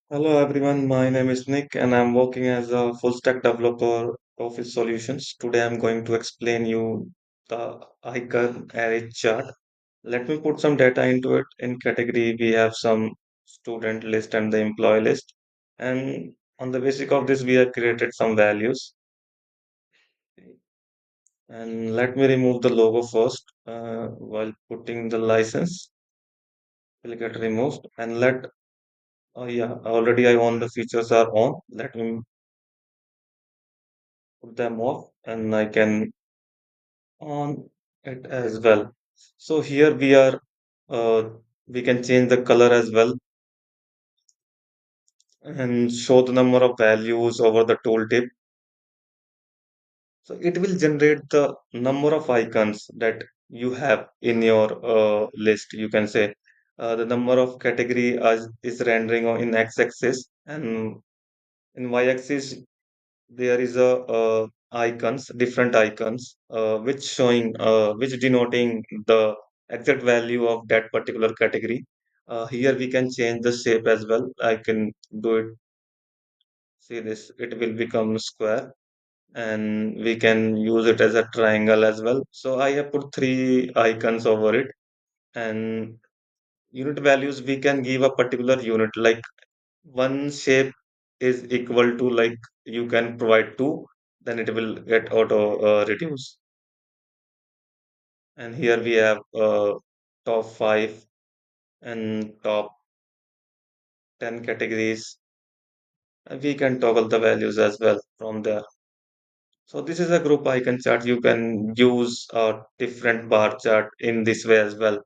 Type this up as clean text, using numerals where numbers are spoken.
Hello everyone, my name is Nick and I'm working as a full stack developer Office Solutions. Today I'm going to explain you the icon array chart. Let me put some data into it. In category, we have some student list and the employee list. And on the basic of this, we have created some values. And let me remove the logo first while putting the license. Will get removed and yeah, already I own the features are on. Let me put them off and I can on it as well. So here uh, we can change the color as well and show the number of values over the tooltip. So it will generate the number of icons that you have in your list. You can say the number of category is rendering in x-axis and in y-axis there is a icons different icons which denoting the exact value of that particular category. Here we can change the shape as well. I can do it. See this, it will become square and we can use it as a triangle as well. So I have put three icons over it. And unit values, we can give a particular unit, like one shape is equal to, like, you can provide two, then it will get auto reduce. And here we have top 5 and top 10 categories. We can toggle the values as well from there. So this is a group icon chart. You can use a different bar chart in this way as well.